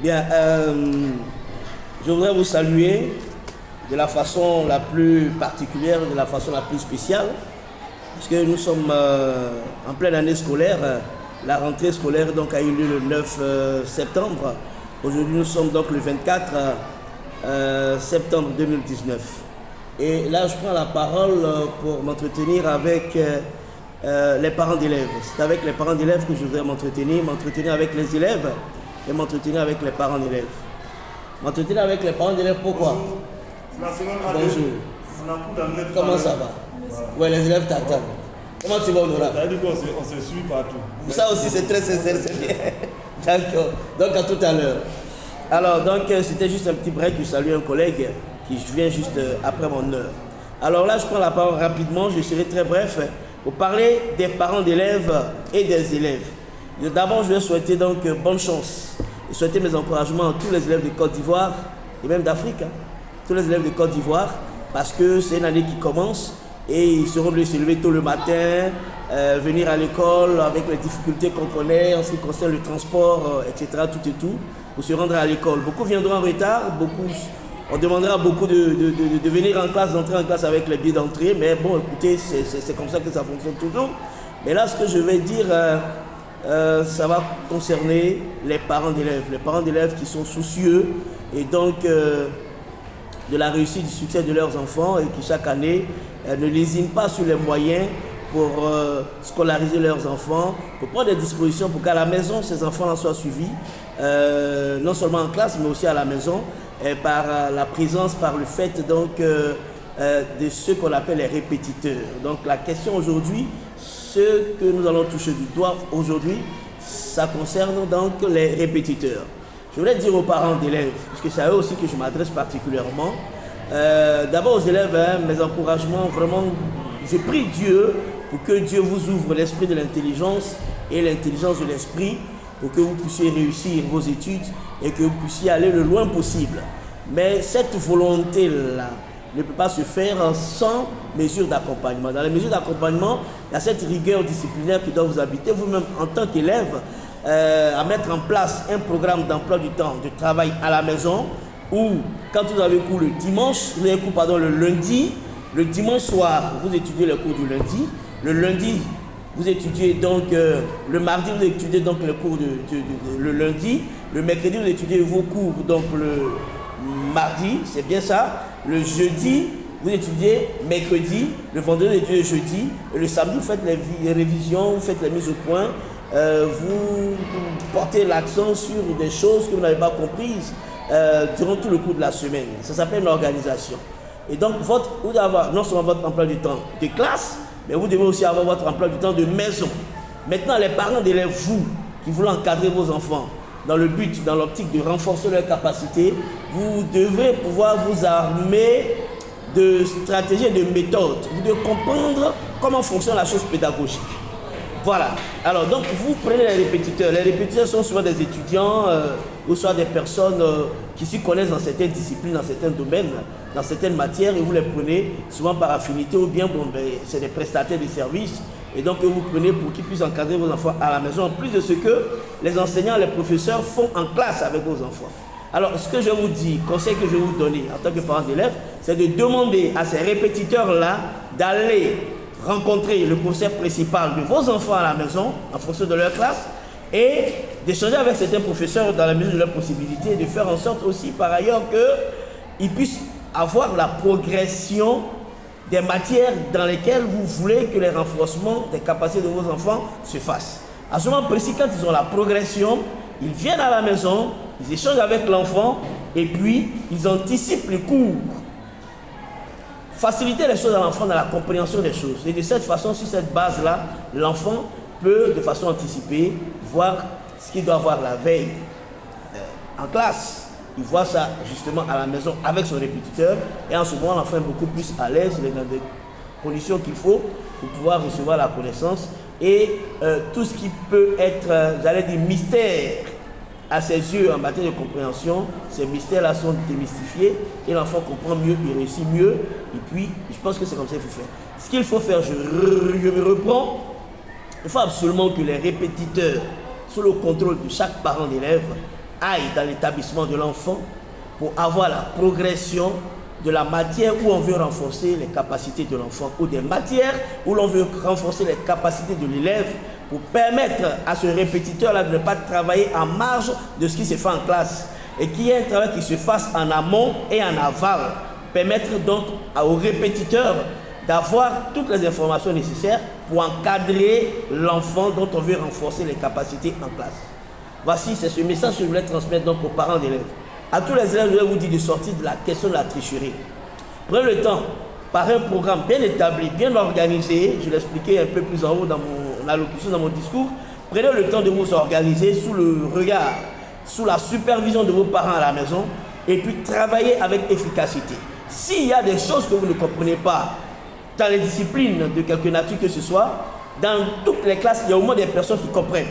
Bien, je voudrais vous saluer de la façon la plus particulière, de la façon la plus spéciale, parce que nous sommes en pleine année scolaire. La rentrée scolaire donc, a eu lieu le 9 septembre. Aujourd'hui, nous sommes donc le 24 septembre 2019. Et là, je prends la parole pour m'entretenir avec les parents d'élèves. C'est avec les parents d'élèves que je voudrais m'entretenir avec les élèves et m'entretenir avec les parents d'élèves. M'entretenir avec les parents d'élèves, pourquoi? Bonjour. Comment ça va? Ouais, les élèves t'attendent. Comment tu vas, Honora? On se suit partout. Ça aussi, c'est très sincère, c'est bien. D'accord. Donc, à tout à l'heure. Alors, donc, c'était juste un petit break. Je salue un collègue qui vient juste après mon heure. Alors là, je prends la parole rapidement. Je serai très bref pour parler des parents d'élèves et des élèves. D'abord, je vais souhaiter donc bonne chance et souhaiter mes encouragements à tous les élèves de Côte d'Ivoire et même d'Afrique. Tous les élèves de Côte d'Ivoire, parce que c'est une année qui commence et ils seront obligés de se lever tôt le matin, venir à l'école avec les difficultés qu'on connaît en ce qui concerne le transport, etc. Tout et tout, pour se rendre à l'école. Beaucoup viendront en retard, on demandera à beaucoup de venir en classe, d'entrer en classe avec les billets d'entrée, mais bon, écoutez, c'est comme ça que ça fonctionne toujours. Mais là, ce que je vais dire, ça va concerner les parents d'élèves qui sont soucieux et donc de la réussite, du succès de leurs enfants et qui chaque année ne lésinent pas sur les moyens pour scolariser leurs enfants, pour prendre des dispositions pour qu'à la maison, ces enfants soient suivis, non seulement en classe, mais aussi à la maison, par la présence, par le fait donc, de ceux qu'on appelle les répétiteurs. Donc la question aujourd'hui, ce que nous allons toucher du doigt aujourd'hui, ça concerne donc les répétiteurs. Je voulais dire aux parents d'élèves, puisque c'est à eux aussi que je m'adresse particulièrement. D'abord aux élèves, mes encouragements, vraiment, je prie Dieu pour que Dieu vous ouvre l'esprit de l'intelligence et l'intelligence de l'esprit pour que vous puissiez réussir vos études et que vous puissiez aller le loin possible. Mais cette volonté-là ne peut pas se faire sans mesures d'accompagnement. Dans les mesures d'accompagnement, il y a cette rigueur disciplinaire qui doit vous habiter vous-même en tant qu'élève, à mettre en place un programme d'emploi du temps de travail à la maison où quand vous avez cours le dimanche, vous avez cours le lundi, le dimanche soir, vous étudiez le cours du lundi, le lundi, vous étudiez donc le mardi, vous étudiez donc le cours le lundi, le mercredi, vous étudiez vos cours donc le mardi, c'est bien ça, le jeudi, vous étudiez mercredi, le vendredi, vous étudiez jeudi, et le samedi, vous faites les révisions, vous faites les mises au point, vous portez l'accent sur des choses que vous n'avez pas comprises durant tout le cours de la semaine. Ça s'appelle une organisation. Et donc, vous devez avoir non seulement votre emploi du temps de classe, mais vous devez aussi avoir votre emploi du temps de maison. Maintenant, les parents d'élèves, vous, qui voulez encadrer vos enfants, dans le but, dans l'optique de renforcer leurs capacités, vous devrez pouvoir vous armer de stratégies et de méthodes. Vous devez comprendre comment fonctionne la chose pédagogique. Voilà. Alors, donc, vous prenez les répétiteurs. Les répétiteurs sont souvent des étudiants ou soit des personnes qui s'y connaissent dans certaines disciplines, dans certains domaines, dans certaines matières, et vous les prenez souvent par affinité ou bien, bon, ben, c'est des prestataires de services. Et donc, vous prenez pour qu'ils puissent encadrer vos enfants à la maison, en plus de ce que les enseignants, les professeurs font en classe avec vos enfants. Alors, ce que je vous dis, conseil que je vais vous donner en tant que parent d'élèves, c'est de demander à ces répétiteurs-là d'aller rencontrer le professeur principal de vos enfants à la maison, en fonction de leur classe, et d'échanger avec certains professeurs dans la mesure de leurs possibilités, et de faire en sorte aussi, par ailleurs, qu'ils puissent avoir la progression des matières dans lesquelles vous voulez que les renforcements des capacités de vos enfants se fassent. À ce moment précis, quand ils ont la progression, ils viennent à la maison, ils échangent avec l'enfant, et puis ils anticipent les cours. Faciliter les choses à l'enfant dans la compréhension des choses. Et de cette façon, sur cette base-là, l'enfant peut, de façon anticipée, voir ce qu'il doit voir la veille en classe. Il voit ça justement à la maison avec son répétiteur. Et en ce moment, l'enfant est beaucoup plus à l'aise, il est dans des conditions qu'il faut pour pouvoir recevoir la connaissance. Et tout ce qui peut être, j'allais dire, mystère à ses yeux en matière de compréhension, ces mystères-là sont démystifiés et l'enfant comprend mieux, il réussit mieux. Et puis, je pense que c'est comme ça qu'il faut faire. Ce qu'il faut faire, je me reprends, il faut absolument que les répétiteurs, sous le contrôle de chaque parent d'élève, aille dans l'établissement de l'enfant pour avoir la progression de la matière où on veut renforcer les capacités de l'enfant ou des matières où l'on veut renforcer les capacités de l'élève pour permettre à ce répétiteur-là de ne pas travailler en marge de ce qui se fait en classe et qu'il y ait un travail qui se fasse en amont et en aval. Permettre donc au répétiteur d'avoir toutes les informations nécessaires pour encadrer l'enfant dont on veut renforcer les capacités en classe. Voici, c'est ce message que je voulais transmettre donc aux parents d'élèves. À tous les élèves, je vais vous dire de sortir de la question de la tricherie. Prenez le temps, par un programme bien établi, bien organisé, je l'expliquais un peu plus en haut dans mon allocution, dans mon discours, prenez le temps de vous organiser sous le regard, sous la supervision de vos parents à la maison, et puis travaillez avec efficacité. S'il y a des choses que vous ne comprenez pas, dans les disciplines de quelque nature que ce soit, dans toutes les classes, il y a au moins des personnes qui comprennent.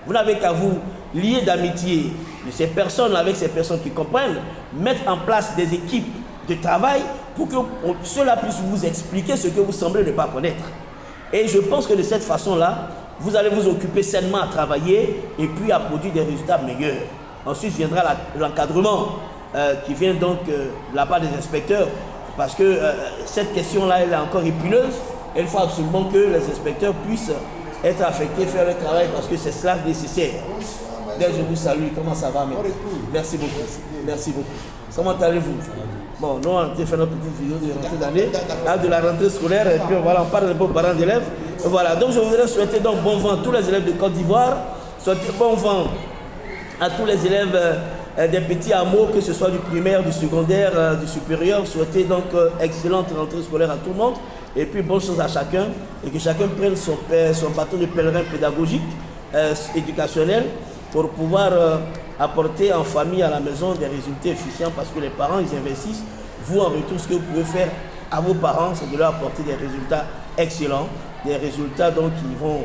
Vous n'avez qu'à vous lier d'amitié de ces personnes avec ces personnes qui comprennent, mettre en place des équipes de travail pour que cela puisse vous expliquer ce que vous semblez ne pas connaître. Et je pense que de cette façon-là, vous allez vous occuper sainement à travailler et puis à produire des résultats meilleurs. Ensuite viendra l'encadrement qui vient donc de la part des inspecteurs, parce que cette question-là, elle est encore épineuse. Il faut absolument que les inspecteurs puissent être affectés, faire le travail, parce que c'est cela nécessaire. D'ailleurs, je vous salue. Comment ça va, maintenant? Merci beaucoup. Merci beaucoup. Comment allez-vous? Bon, nous, on a fait notre petite vidéo de rentrée d'année, de la rentrée scolaire, et puis voilà, on parle un peu aux parents d'élèves. Voilà, donc je voudrais souhaiter donc bon vent à tous les élèves de Côte d'Ivoire, souhaiter bon vent à tous les élèves des petits hameaux, que ce soit du primaire, du secondaire, du supérieur, souhaiter donc excellente rentrée scolaire à tout le monde, et puis bonne chance à chacun, et que chacun prenne son bâton de pèlerin pédagogique, éducationnel, pour pouvoir apporter en famille à la maison des résultats efficients, parce que les parents, ils investissent. Vous, en retour, ce que vous pouvez faire à vos parents, c'est de leur apporter des résultats excellents, des résultats donc qui vont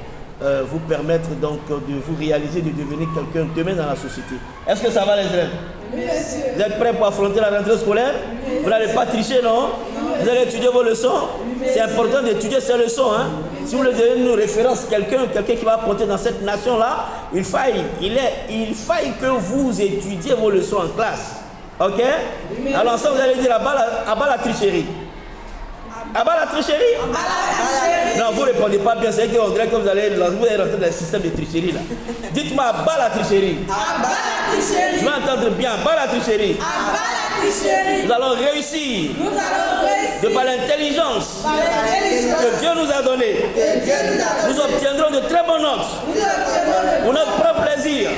vous permettre donc de vous réaliser, de devenir quelqu'un demain dans la société. Est-ce que ça va, les élèves? Merci. Vous êtes prêts pour affronter la rentrée scolaire? Vous n'allez pas tricher, non? Vous allez étudier vos leçons? C'est important d'étudier ces leçons. Hein? Si vous voulez donner une référence, quelqu'un qui va apporter dans cette nation-là, il faille que vous étudiez vos leçons en classe. Ok? Alors ça, vous allez dire à bas la tricherie. À bas la tricherie? Non, vous ne répondez pas bien. C'est qu'on dirait que vous allez rentrer dans le système de tricherie là. Dites-moi à bas la tricherie. À bas la tricherie. Je vais entendre bien. À bas la tricherie. À bas la tricherie. Nous allons réussir. Nous allons réussir. De par l'intelligence que Dieu nous a donnée. Nous obtiendrons de très bonnes notes. Pour notre propre plaisir.